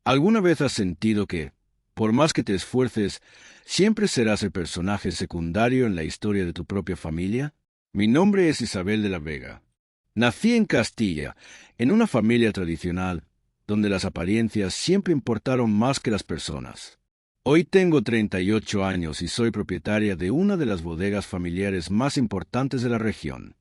¿Alguna vez has sentido que, por más que te esfuerces, siempre serás el personaje secundario en la historia de tu propia familia? Mi nombre es Isabel de la Vega. Nací en Castilla, en una familia tradicional, donde las apariencias siempre importaron más que las personas. Hoy tengo 38 años y soy propietaria de una de las bodegas familiares más importantes de la región.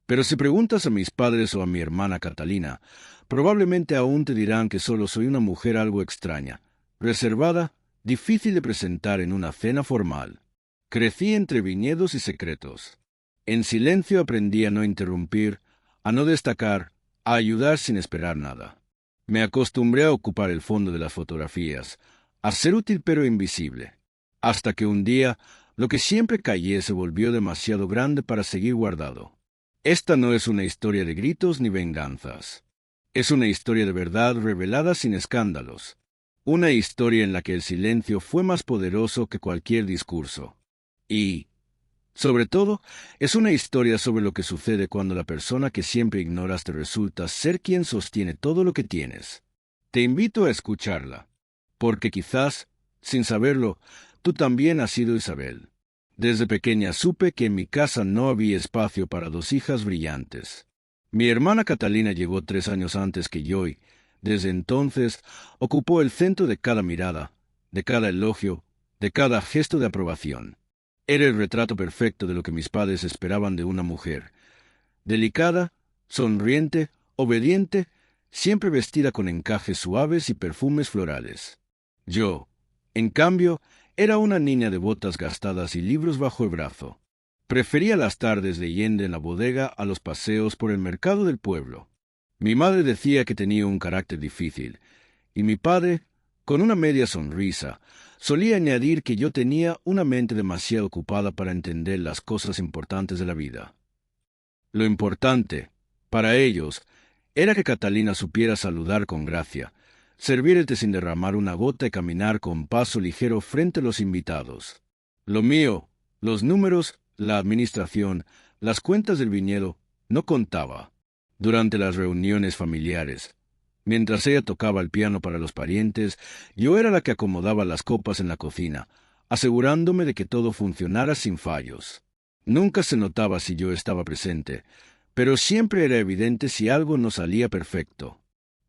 Pero si preguntas a mis padres o a mi hermana Catalina, probablemente aún te dirán que solo soy una mujer algo extraña, reservada, difícil de presentar en una cena formal. Crecí entre viñedos y secretos. En silencio aprendí a no interrumpir, a no destacar, a ayudar sin esperar nada. Me acostumbré a ocupar el fondo de las fotografías, a ser útil pero invisible, hasta que un día lo que siempre callé se volvió demasiado grande para seguir guardado. Esta no es una historia de gritos ni venganzas. Es una historia de verdad revelada sin escándalos. Una historia en la que el silencio fue más poderoso que cualquier discurso. Y, sobre todo, es una historia sobre lo que sucede cuando la persona que siempre ignoras te resulta ser quien sostiene todo lo que tienes. Te invito a escucharla, porque quizás, sin saberlo, tú también has sido Isabel. Desde pequeña supe que en mi casa no había espacio para dos hijas brillantes. Mi hermana Catalina llegó 3 años antes que yo y, desde entonces, ocupó el centro de cada mirada, de cada elogio, de cada gesto de aprobación. Era el retrato perfecto de lo que mis padres esperaban de una mujer. Delicada, sonriente, obediente, siempre vestida con encajes suaves y perfumes florales. Yo, en cambio, era una niña de botas gastadas y libros bajo el brazo. Prefería las tardes leyendo en la bodega a los paseos por el mercado del pueblo. Mi madre decía que tenía un carácter difícil, y mi padre, con una media sonrisa, solía añadir que yo tenía una mente demasiado ocupada para entender las cosas importantes de la vida. Lo importante, para ellos, era que Catalina supiera saludar con gracia, servir el té sin derramar una gota y caminar con paso ligero frente a los invitados. Lo mío, los números, la administración, las cuentas del viñedo, no contaba. Durante las reuniones familiares, mientras ella tocaba el piano para los parientes, yo era la que acomodaba las copas en la cocina, asegurándome de que todo funcionara sin fallos. Nunca se notaba si yo estaba presente, pero siempre era evidente si algo no salía perfecto.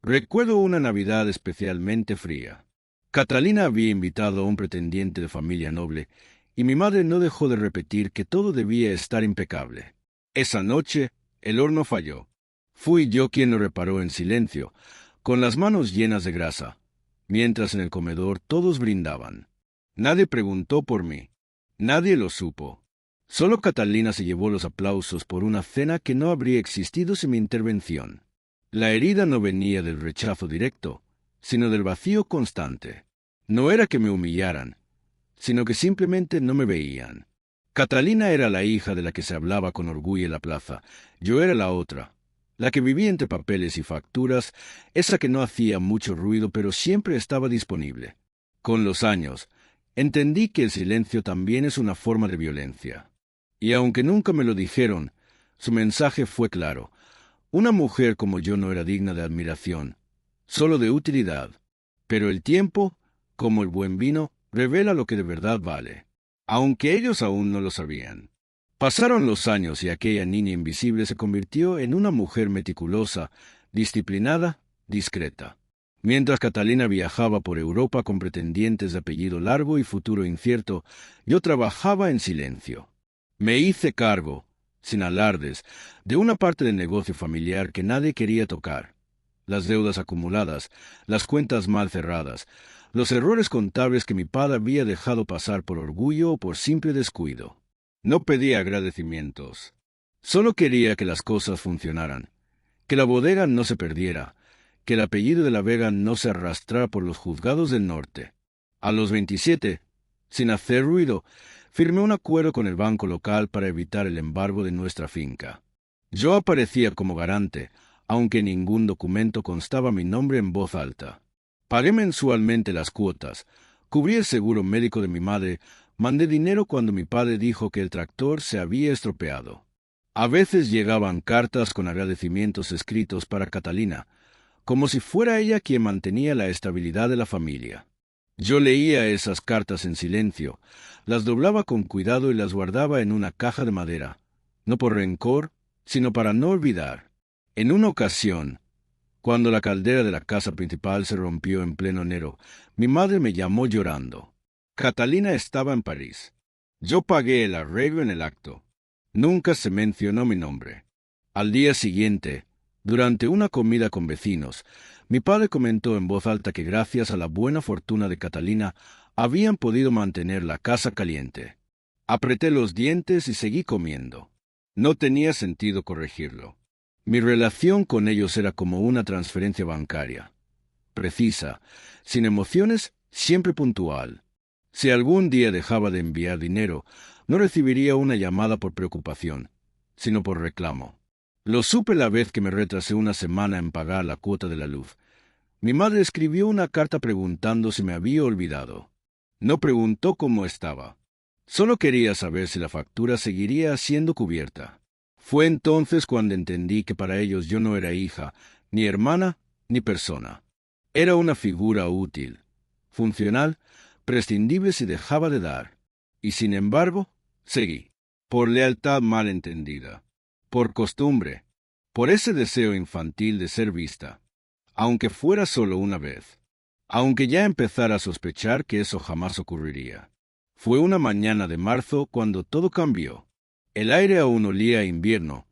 Recuerdo una Navidad especialmente fría. Catalina había invitado a un pretendiente de familia noble, y mi madre no dejó de repetir que todo debía estar impecable. Esa noche, el horno falló. Fui yo quien lo reparó en silencio, con las manos llenas de grasa, mientras en el comedor todos brindaban. Nadie preguntó por mí. Nadie lo supo. Solo Catalina se llevó los aplausos por una cena que no habría existido sin mi intervención. La herida no venía del rechazo directo, sino del vacío constante. No era que me humillaran, sino que simplemente no me veían. Catalina era la hija de la que se hablaba con orgullo en la plaza. Yo era la otra, la que vivía entre papeles y facturas, esa que no hacía mucho ruido pero siempre estaba disponible. Con los años, entendí que el silencio también es una forma de violencia. Y aunque nunca me lo dijeron, su mensaje fue claro. Una mujer como yo no era digna de admiración, solo de utilidad. Pero el tiempo, como el buen vino, revela lo que de verdad vale, aunque ellos aún no lo sabían. Pasaron los años y aquella niña invisible se convirtió en una mujer meticulosa, disciplinada, discreta. Mientras Catalina viajaba por Europa con pretendientes de apellido largo y futuro incierto, yo trabajaba en silencio. Me hice cargo, sin alardes, de una parte del negocio familiar que nadie quería tocar. Las deudas acumuladas, las cuentas mal cerradas, los errores contables que mi padre había dejado pasar por orgullo o por simple descuido. No pedía agradecimientos. Solo quería que las cosas funcionaran, que la bodega no se perdiera, que el apellido de la Vega no se arrastrara por los juzgados del norte. A los 27, sin hacer ruido, firmé un acuerdo con el banco local para evitar el embargo de nuestra finca. Yo aparecía como garante, aunque en ningún documento constaba mi nombre en voz alta. Pagué mensualmente las cuotas, cubrí el seguro médico de mi madre, mandé dinero cuando mi padre dijo que el tractor se había estropeado. A veces llegaban cartas con agradecimientos escritos para Catalina, como si fuera ella quien mantenía la estabilidad de la familia. Yo leía esas cartas en silencio, las doblaba con cuidado y las guardaba en una caja de madera, no por rencor, sino para no olvidar. En una ocasión, cuando la caldera de la casa principal se rompió en pleno enero, mi madre me llamó llorando. Catalina estaba en París. Yo pagué el arreglo en el acto. Nunca se mencionó mi nombre. Al día siguiente, durante una comida con vecinos, mi padre comentó en voz alta que gracias a la buena fortuna de Catalina habían podido mantener la casa caliente. Apreté los dientes y seguí comiendo. No tenía sentido corregirlo. Mi relación con ellos era como una transferencia bancaria. Precisa, sin emociones, siempre puntual. Si algún día dejaba de enviar dinero, no recibiría una llamada por preocupación, sino por reclamo. Lo supe la vez que me retrasé una semana en pagar la cuota de la luz. Mi madre escribió una carta preguntando si me había olvidado. No preguntó cómo estaba. Solo quería saber si la factura seguiría siendo cubierta. Fue entonces cuando entendí que para ellos yo no era hija, ni hermana, ni persona. Era una figura útil, funcional, prescindible si dejaba de dar. Y sin embargo, seguí. Por lealtad mal entendida. Por costumbre. Por ese deseo infantil de ser vista. Aunque fuera solo una vez. Aunque ya empezara a sospechar que eso jamás ocurriría. Fue una mañana de marzo cuando todo cambió. El aire aún olía a invierno,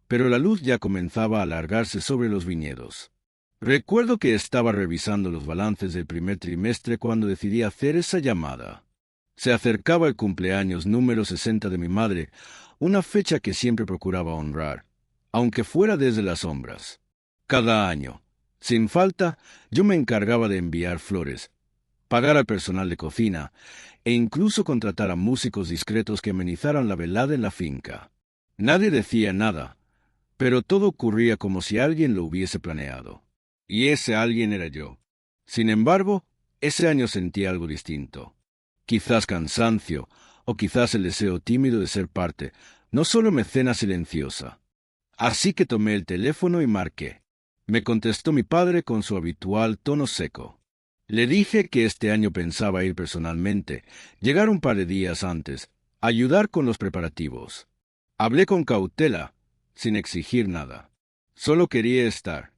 pero la luz ya comenzaba a alargarse sobre los viñedos. Recuerdo que estaba revisando los balances del primer trimestre cuando decidí hacer esa llamada. Se acercaba el cumpleaños número 60 de mi madre, una fecha que siempre procuraba honrar, aunque fuera desde las sombras. Cada año, sin falta, yo me encargaba de enviar flores, pagar al personal de cocina e incluso contratar a músicos discretos que amenizaran la velada en la finca. Nadie decía nada, pero todo ocurría como si alguien lo hubiese planeado. Y ese alguien era yo. Sin embargo, ese año sentí algo distinto. Quizás cansancio, o quizás el deseo tímido de ser parte, no solo mecena silenciosa. Así que tomé el teléfono y marqué. Me contestó mi padre con su habitual tono seco. Le dije que este año pensaba ir personalmente, llegar un par de días antes, ayudar con los preparativos. Hablé con cautela, sin exigir nada. Solo quería estar.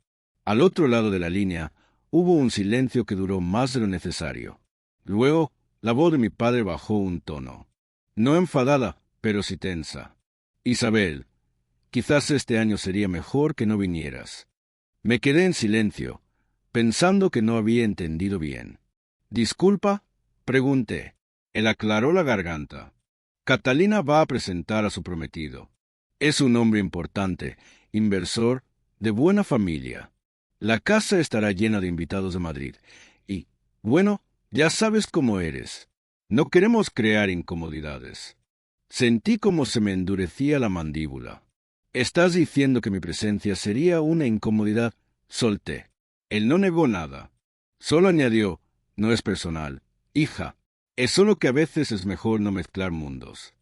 Al otro lado de la línea, hubo un silencio que duró más de lo necesario. Luego, la voz de mi padre bajó un tono. No enfadada, pero sí tensa. Isabel, quizás este año sería mejor que no vinieras. Me quedé en silencio, pensando que no había entendido bien. ¿Disculpa? Pregunté. Él aclaró la garganta. Catalina va a presentar a su prometido. Es un hombre importante, inversor, de buena familia. La casa estará llena de invitados de Madrid. Y, bueno, ya sabes cómo eres. No queremos crear incomodidades. Sentí como se me endurecía la mandíbula. ¿Estás diciendo que mi presencia sería una incomodidad? Solté. Él no negó nada. Solo añadió, no es personal. Hija, es solo que a veces es mejor no mezclar mundos.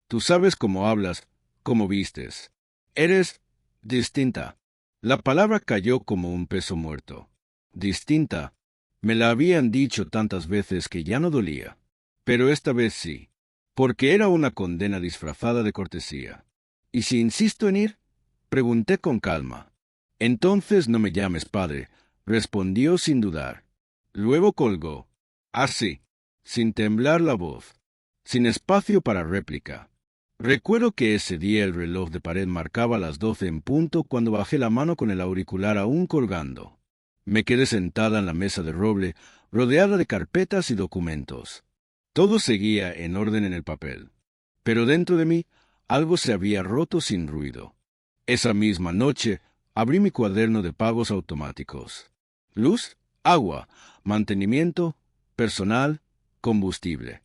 Tú sabes cómo hablas, cómo vistes. Eres distinta. La palabra cayó como un peso muerto. Distinta. Me la habían dicho tantas veces que ya no dolía. Pero esta vez sí, porque era una condena disfrazada de cortesía. ¿Y si insisto en ir? Pregunté con calma. Entonces no me llames padre, respondió sin dudar. Luego colgó. Así, sin temblar la voz, sin espacio para réplica. Recuerdo que ese día el reloj de pared marcaba las 12 en punto cuando bajé la mano con el auricular aún colgando. Me quedé sentada en la mesa de roble, rodeada de carpetas y documentos. Todo seguía en orden en el papel. Pero dentro de mí, algo se había roto sin ruido. Esa misma noche, abrí mi cuaderno de pagos automáticos. Luz, agua, mantenimiento, personal, combustible.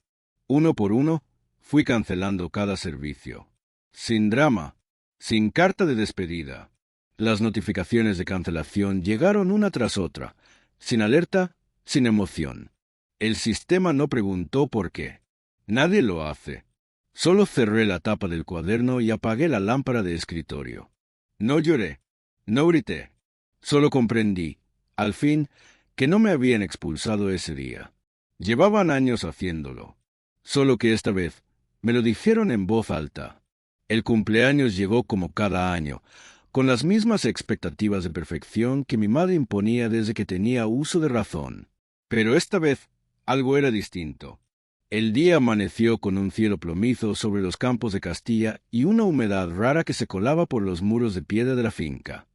Uno por uno, fui cancelando cada servicio. Sin drama, sin carta de despedida. Las notificaciones de cancelación llegaron una tras otra, sin alerta, sin emoción. El sistema no preguntó por qué. Nadie lo hace. Solo cerré la tapa del cuaderno y apagué la lámpara de escritorio. No lloré, no grité. Solo comprendí, Al fin, que no me habían expulsado ese día. Llevaban años haciéndolo. Solo que esta vez me lo dijeron en voz alta. El cumpleaños llegó como cada año, con las mismas expectativas de perfección que mi madre imponía desde que tenía uso de razón. Pero esta vez algo era distinto. El día amaneció con un cielo plomizo sobre los campos de Castilla y una humedad rara que se colaba por los muros de piedra de la finca.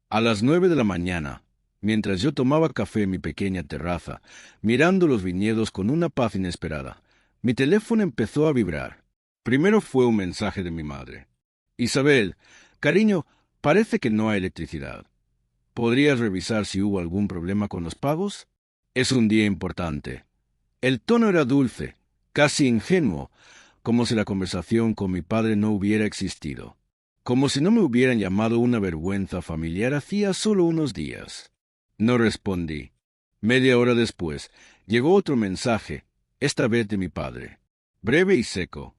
A las 9 de la mañana, mientras yo tomaba café en mi pequeña terraza, mirando los viñedos con una paz inesperada, mi teléfono empezó a vibrar. Primero fue un mensaje de mi madre. Isabel, cariño, parece que no hay electricidad. ¿Podrías revisar si hubo algún problema con los pagos? Es un día importante. El tono era dulce, casi ingenuo, como si la conversación con mi padre no hubiera existido. Como si no me hubieran llamado una vergüenza familiar hacía solo unos días. No respondí. Media hora después, llegó otro mensaje, esta vez de mi padre. Breve y seco.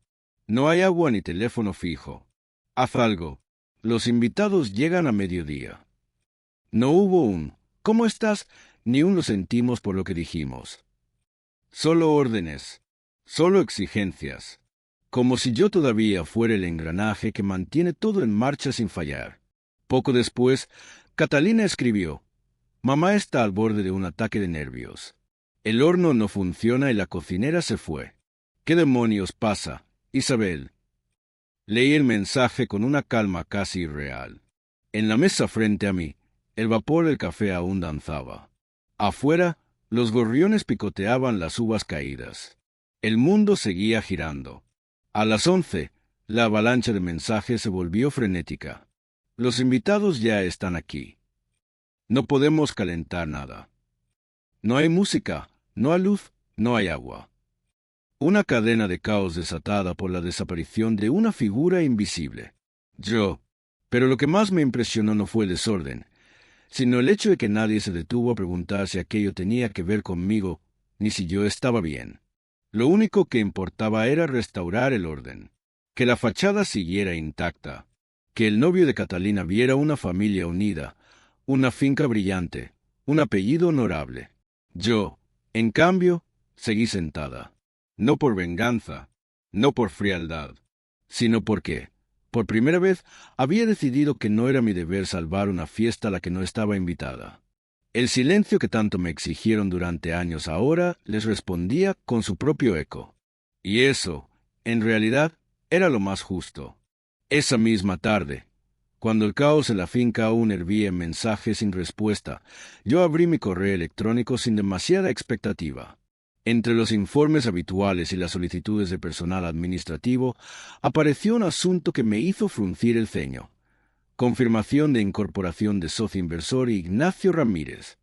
No hay agua ni teléfono fijo. Haz algo. Los invitados llegan a mediodía. No hubo un ¿cómo estás? Ni un lo sentimos por lo que dijimos. Solo órdenes, solo exigencias. Como si yo todavía fuera el engranaje que mantiene todo en marcha sin fallar. Poco después, Catalina escribió: Mamá está al borde de un ataque de nervios. El horno no funciona y la cocinera se fue. ¿Qué demonios pasa, Isabel? Leí el mensaje con una calma casi irreal. En la mesa frente a mí, el vapor del café aún danzaba. Afuera, los gorriones picoteaban las uvas caídas. El mundo seguía girando. A las 11, la avalancha de mensajes se volvió frenética. Los invitados ya están aquí. No podemos calentar nada. No hay música, no hay luz, no hay agua. Una cadena de caos desatada por la desaparición de una figura invisible. Pero lo que más me impresionó no fue el desorden, sino el hecho de que nadie se detuvo a preguntar si aquello tenía que ver conmigo, ni si yo estaba bien. Lo único que importaba era restaurar el orden, que la fachada siguiera intacta, que el novio de Catalina viera una familia unida, una finca brillante, un apellido honorable. Yo, en cambio, seguí sentada. No por venganza, no por frialdad, sino porque, por primera vez, había decidido que no era mi deber salvar una fiesta a la que no estaba invitada. El silencio que tanto me exigieron durante años ahora les respondía con su propio eco. Y eso, en realidad, era lo más justo. Esa misma tarde, cuando el caos en la finca aún hervía en mensajes sin respuesta, yo abrí mi correo electrónico sin demasiada expectativa. Entre los informes habituales y las solicitudes de personal administrativo, apareció un asunto que me hizo fruncir el ceño. Confirmación de incorporación de socio inversor Ignacio Ramírez.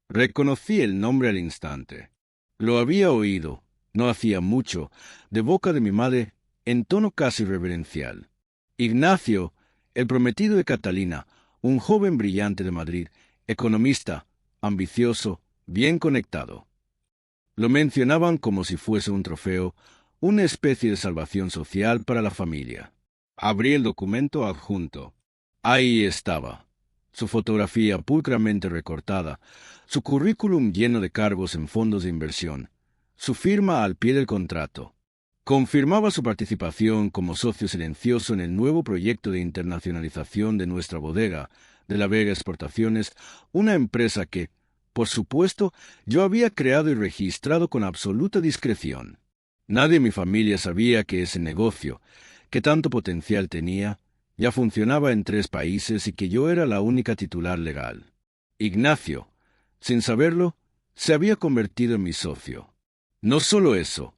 Reconocí el nombre al instante. Lo había oído, no hacía mucho, de boca de mi madre, en tono casi reverencial. Ignacio, el prometido de Catalina, un joven brillante de Madrid, economista, ambicioso, bien conectado. Lo mencionaban como si fuese un trofeo, una especie de salvación social para la familia. Abrí el documento adjunto. Ahí estaba. Su fotografía pulcramente recortada, su currículum lleno de cargos en fondos de inversión, su firma al pie del contrato. Confirmaba su participación como socio silencioso en el nuevo proyecto de internacionalización de nuestra bodega, de la Vega Exportaciones, una empresa que, por supuesto, yo había creado y registrado con absoluta discreción. Nadie en mi familia sabía que ese negocio, que tanto potencial tenía, ya funcionaba en 3 países y que yo era la única titular legal. Ignacio, sin saberlo, se había convertido en mi socio. No solo eso,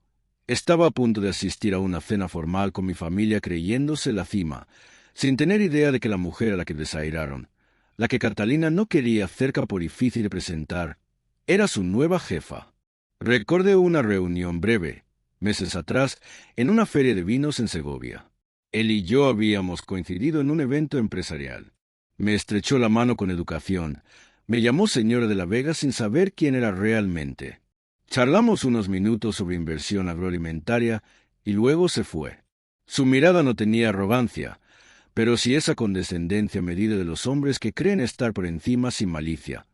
estaba a punto de asistir a una cena formal con mi familia creyéndose la cima, sin tener idea de que la mujer a la que desairaron, la que Catalina no quería cerca por difícil de presentar, era su nueva jefa. Recordé una reunión breve, meses atrás, en una feria de vinos en Segovia. Él y yo habíamos coincidido en un evento empresarial. Me estrechó la mano con educación, me llamó señora de la Vega sin saber quién era realmente. Charlamos unos minutos sobre inversión agroalimentaria y luego se fue. Su mirada no tenía arrogancia, pero sí esa condescendencia medida de los hombres que creen estar por encima sin malicia.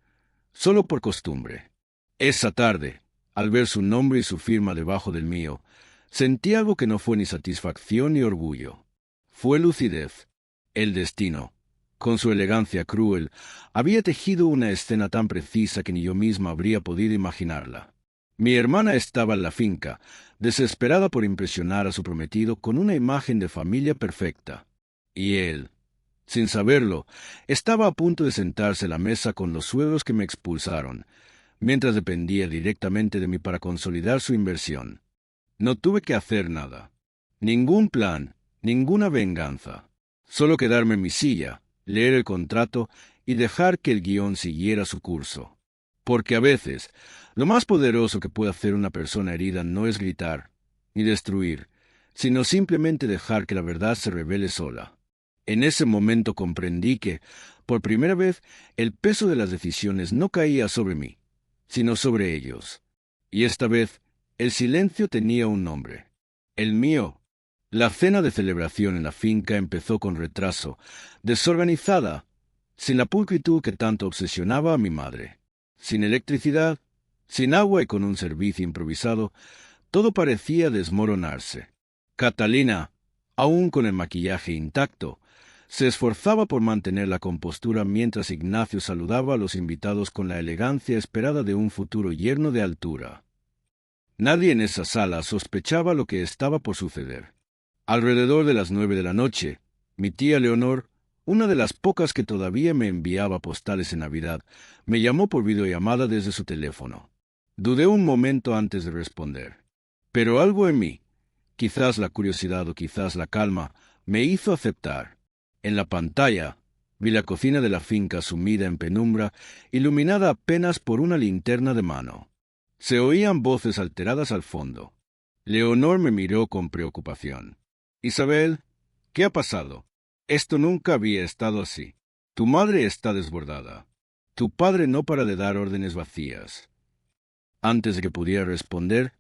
solo por costumbre. Esa tarde, al ver su nombre y su firma debajo del mío, sentí algo que no fue ni satisfacción ni orgullo. Fue lucidez. El destino, con su elegancia cruel, había tejido una escena tan precisa que ni yo misma habría podido imaginarla. Mi hermana estaba en la finca, desesperada por impresionar a su prometido con una imagen de familia perfecta. Y él, sin saberlo, estaba a punto de sentarse a la mesa con los suegros que me expulsaron, mientras dependía directamente de mí para consolidar su inversión. No tuve que hacer nada. Ningún plan, ninguna venganza. Solo quedarme en mi silla, leer el contrato y dejar que el guión siguiera su curso. Porque a veces, lo más poderoso que puede hacer una persona herida no es gritar, ni destruir, sino simplemente dejar que la verdad se revele sola. En ese momento comprendí que, por primera vez, el peso de las decisiones no caía sobre mí, sino sobre ellos. Y esta vez, el silencio tenía un nombre. El mío. La cena de celebración en la finca empezó con retraso, desorganizada, sin la pulcritud que tanto obsesionaba a mi madre. Sin electricidad, sin agua y con un servicio improvisado, todo parecía desmoronarse. Catalina, aún con el maquillaje intacto, se esforzaba por mantener la compostura mientras Ignacio saludaba a los invitados con la elegancia esperada de un futuro yerno de altura. Nadie en esa sala sospechaba lo que estaba por suceder. Alrededor de las 9 de la noche, mi tía Leonor, una de las pocas que todavía me enviaba postales en Navidad, me llamó por videollamada desde su teléfono. Dudé un momento antes de responder. Pero algo en mí, quizás la curiosidad o quizás la calma, me hizo aceptar. En la pantalla, vi la cocina de la finca sumida en penumbra, iluminada apenas por una linterna de mano. Se oían voces alteradas al fondo. Leonor me miró con preocupación. «Isabel, ¿qué ha pasado? Esto nunca había estado así. Tu madre está desbordada. Tu padre no para de dar órdenes vacías». Antes de que pudiera responder,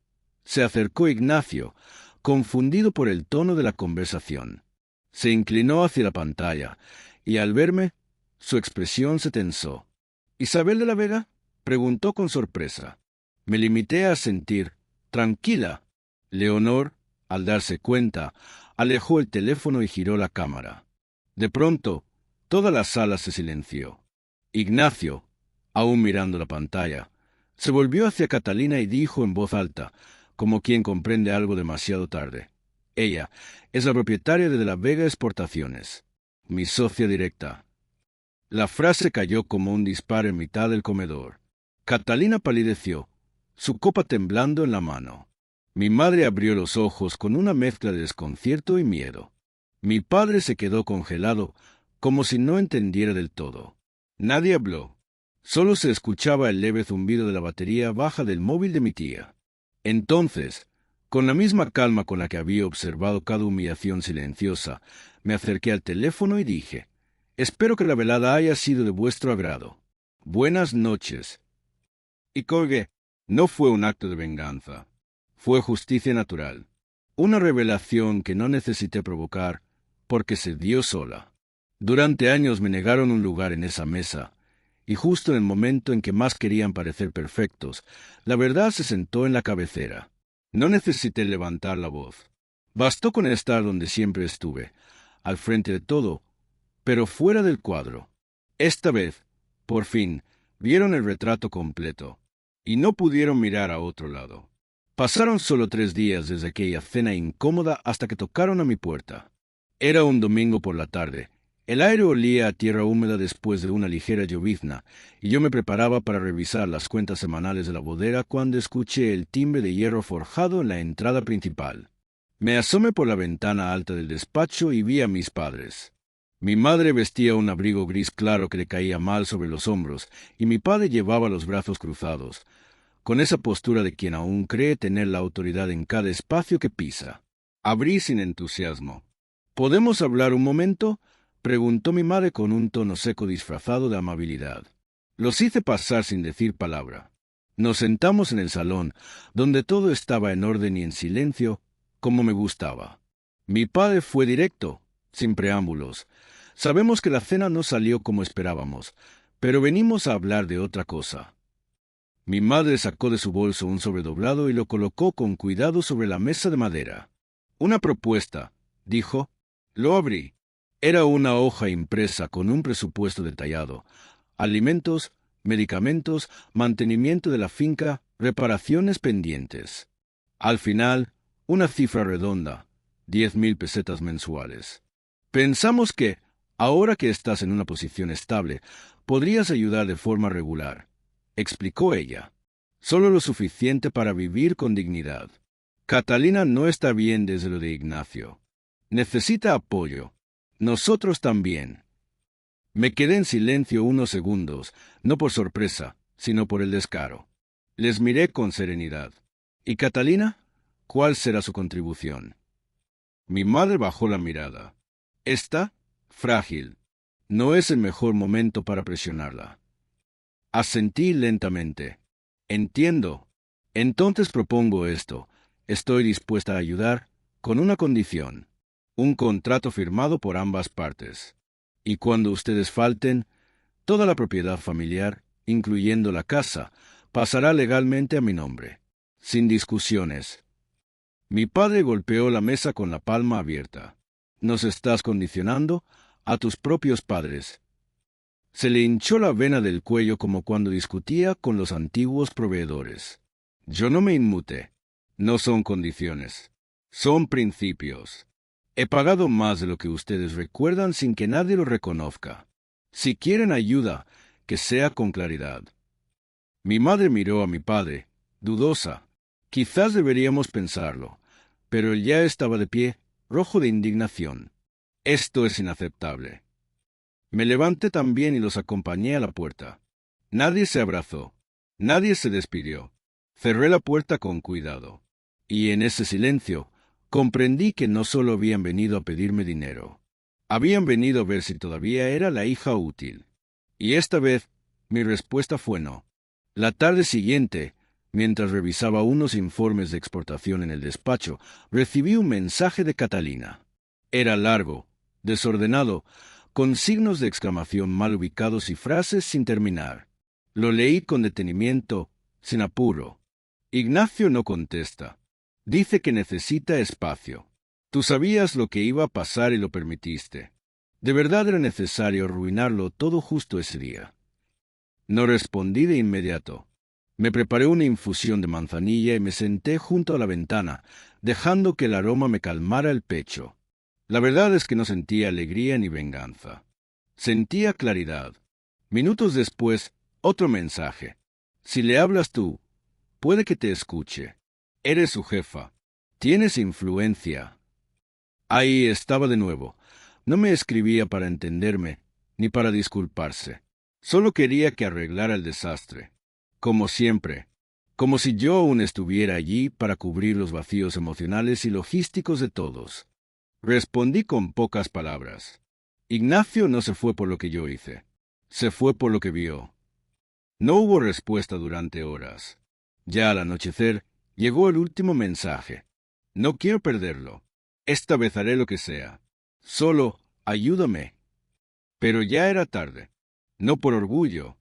se acercó Ignacio, confundido por el tono de la conversación. Se inclinó hacia la pantalla, y al verme, su expresión se tensó. «¿Isabel de la Vega?», preguntó con sorpresa. Me limité a sentir, «tranquila». Leonor, al darse cuenta, alejó el teléfono y giró la cámara. De pronto, toda la sala se silenció. Ignacio, aún mirando la pantalla, se volvió hacia Catalina y dijo en voz alta, como quien comprende algo demasiado tarde: «Ella es la propietaria de la Vega Exportaciones, mi socia directa». La frase cayó como un disparo en mitad del comedor. Catalina palideció, su copa temblando en la mano. Mi madre abrió los ojos con una mezcla de desconcierto y miedo. Mi padre se quedó congelado, como si no entendiera del todo. Nadie habló. Solo se escuchaba el leve zumbido de la batería baja del móvil de mi tía. Entonces, con la misma calma con la que había observado cada humillación silenciosa, me acerqué al teléfono y dije: «Espero que la velada haya sido de vuestro agrado. Buenas noches». Y colgué. No fue un acto de venganza. Fue justicia natural. Una revelación que no necesité provocar, porque se dio sola. Durante años me negaron un lugar en esa mesa, y justo en el momento en que más querían parecer perfectos, la verdad se sentó en la cabecera. No necesité levantar la voz. Bastó con estar donde siempre estuve, al frente de todo, pero fuera del cuadro. Esta vez, por fin, vieron el retrato completo, y no pudieron mirar a otro lado. Pasaron solo 3 días desde aquella cena incómoda hasta que tocaron a mi puerta. Era un domingo por la tarde. El aire olía a tierra húmeda después de una ligera llovizna, y yo me preparaba para revisar las cuentas semanales de la bodega cuando escuché el timbre de hierro forjado en la entrada principal. Me asomé por la ventana alta del despacho y vi a mis padres. Mi madre vestía un abrigo gris claro que le caía mal sobre los hombros, y mi padre llevaba los brazos cruzados, con esa postura de quien aún cree tener la autoridad en cada espacio que pisa. Abrí sin entusiasmo. «¿Podemos hablar un momento?», preguntó mi madre con un tono seco disfrazado de amabilidad. Los hice pasar sin decir palabra. Nos sentamos en el salón, donde todo estaba en orden y en silencio, como me gustaba. Mi padre fue directo, sin preámbulos. «Sabemos que la cena no salió como esperábamos, pero venimos a hablar de otra cosa». Mi madre sacó de su bolso un sobredoblado y lo colocó con cuidado sobre la mesa de madera. Una propuesta, dijo. Lo abrí. Era una hoja impresa con un presupuesto detallado. Alimentos, medicamentos, mantenimiento de la finca, reparaciones pendientes. Al final, una cifra redonda, 10.000 pesetas mensuales. Pensamos que, ahora que estás en una posición estable, podrías ayudar de forma regular, explicó ella. Solo lo suficiente para vivir con dignidad. Catalina no está bien desde lo de Ignacio. Necesita apoyo. Nosotros también. Me quedé en silencio unos segundos, no por sorpresa, sino por el descaro. Les miré con serenidad. ¿Y Catalina? ¿Cuál será su contribución? Mi madre bajó la mirada. Está frágil. No es el mejor momento para presionarla. Asentí lentamente. Entiendo. Entonces propongo esto. Estoy dispuesta a ayudar, con una condición. Un contrato firmado por ambas partes. Y cuando ustedes falten, toda la propiedad familiar, incluyendo la casa, pasará legalmente a mi nombre. Sin discusiones. Mi padre golpeó la mesa con la palma abierta. Nos estás condicionando a tus propios padres. Se le hinchó la vena del cuello como cuando discutía con los antiguos proveedores. Yo no me inmuté. No son condiciones. Son principios. He pagado más de lo que ustedes recuerdan sin que nadie lo reconozca. Si quieren ayuda, que sea con claridad. Mi madre miró a mi padre, dudosa. Quizás deberíamos pensarlo, pero él ya estaba de pie, rojo de indignación. Esto es inaceptable. Me levanté también y los acompañé a la puerta. Nadie se abrazó. Nadie se despidió. Cerré la puerta con cuidado. Y en ese silencio, comprendí que no solo habían venido a pedirme dinero. Habían venido a ver si todavía era la hija útil. Y esta vez, mi respuesta fue no. La tarde siguiente, mientras revisaba unos informes de exportación en el despacho, recibí un mensaje de Catalina. Era largo, desordenado, con signos de exclamación mal ubicados y frases sin terminar. Lo leí con detenimiento, sin apuro. Ignacio no contesta. Dice que necesita espacio. Tú sabías lo que iba a pasar y lo permitiste. De verdad era necesario arruinarlo todo justo ese día. No respondí de inmediato. Me preparé una infusión de manzanilla y me senté junto a la ventana, dejando que el aroma me calmara el pecho. La verdad es que no sentía alegría ni venganza. Sentía claridad. Minutos después, otro mensaje. Si le hablas tú, puede que te escuche. Eres su jefa. Tienes influencia. Ahí estaba de nuevo. No me escribía para entenderme, ni para disculparse. Solo quería que arreglara el desastre. Como siempre. Como si yo aún estuviera allí para cubrir los vacíos emocionales y logísticos de todos. Respondí con pocas palabras. Ignacio no se fue por lo que yo hice. Se fue por lo que vio. No hubo respuesta durante horas. Ya al anochecer, llegó el último mensaje. No quiero perderlo. Esta vez haré lo que sea. Solo ayúdame. Pero ya era tarde. No por orgullo,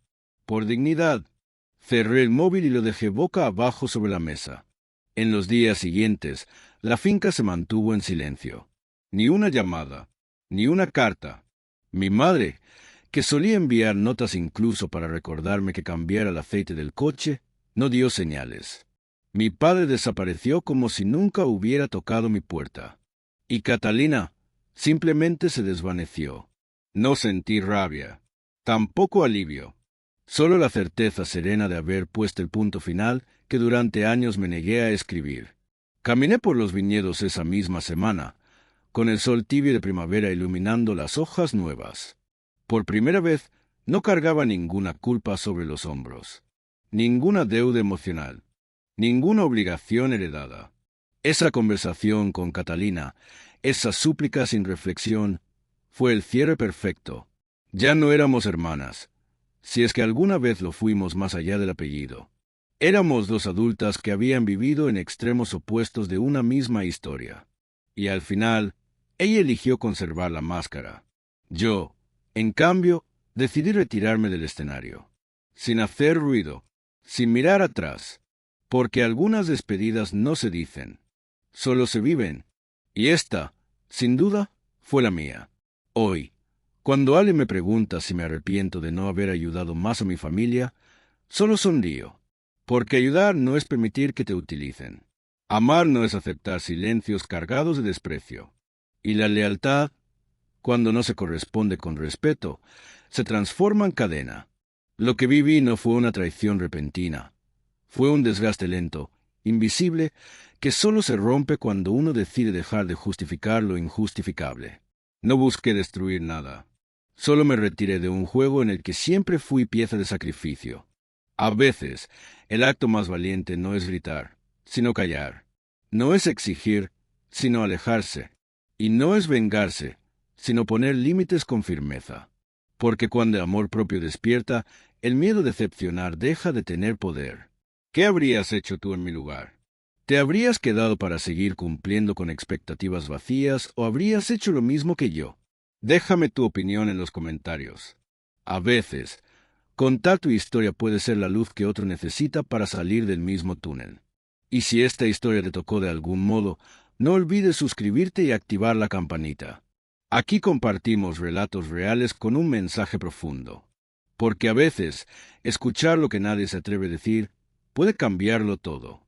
por dignidad. Cerré el móvil y lo dejé boca abajo sobre la mesa. En los días siguientes, la finca se mantuvo en silencio. Ni una llamada, ni una carta. Mi madre, que solía enviar notas incluso para recordarme que cambiara el aceite del coche, no dio señales. Mi padre desapareció como si nunca hubiera tocado mi puerta. Y Catalina simplemente se desvaneció. No sentí rabia, tampoco alivio, solo la certeza serena de haber puesto el punto final que durante años me negué a escribir. Caminé por los viñedos esa misma semana, con el sol tibio de primavera iluminando las hojas nuevas. Por primera vez, no cargaba ninguna culpa sobre los hombros, ninguna deuda emocional, ninguna obligación heredada. Esa conversación con Catalina, esa súplica sin reflexión, fue el cierre perfecto. Ya no éramos hermanas, si es que alguna vez lo fuimos más allá del apellido. Éramos dos adultas que habían vivido en extremos opuestos de una misma historia. Y al final, ella eligió conservar la máscara. Yo, en cambio, decidí retirarme del escenario. Sin hacer ruido, sin mirar atrás, porque algunas despedidas no se dicen, solo se viven, y esta, sin duda, fue la mía. Hoy, cuando alguien me pregunta si me arrepiento de no haber ayudado más a mi familia, solo sonrío, porque ayudar no es permitir que te utilicen. Amar no es aceptar silencios cargados de desprecio. Y la lealtad, cuando no se corresponde con respeto, se transforma en cadena. Lo que viví no fue una traición repentina. Fue un desgaste lento, invisible, que solo se rompe cuando uno decide dejar de justificar lo injustificable. No busqué destruir nada. Solo me retiré de un juego en el que siempre fui pieza de sacrificio. A veces, el acto más valiente no es gritar, sino callar. No es exigir, sino alejarse. Y no es vengarse, sino poner límites con firmeza. Porque cuando el amor propio despierta, el miedo a decepcionar deja de tener poder. ¿Qué habrías hecho tú en mi lugar? ¿Te habrías quedado para seguir cumpliendo con expectativas vacías o habrías hecho lo mismo que yo? Déjame tu opinión en los comentarios. A veces, contar tu historia puede ser la luz que otro necesita para salir del mismo túnel. Y si esta historia te tocó de algún modo, no olvides suscribirte y activar la campanita. Aquí compartimos relatos reales con un mensaje profundo. Porque a veces, escuchar lo que nadie se atreve a decir puede cambiarlo todo.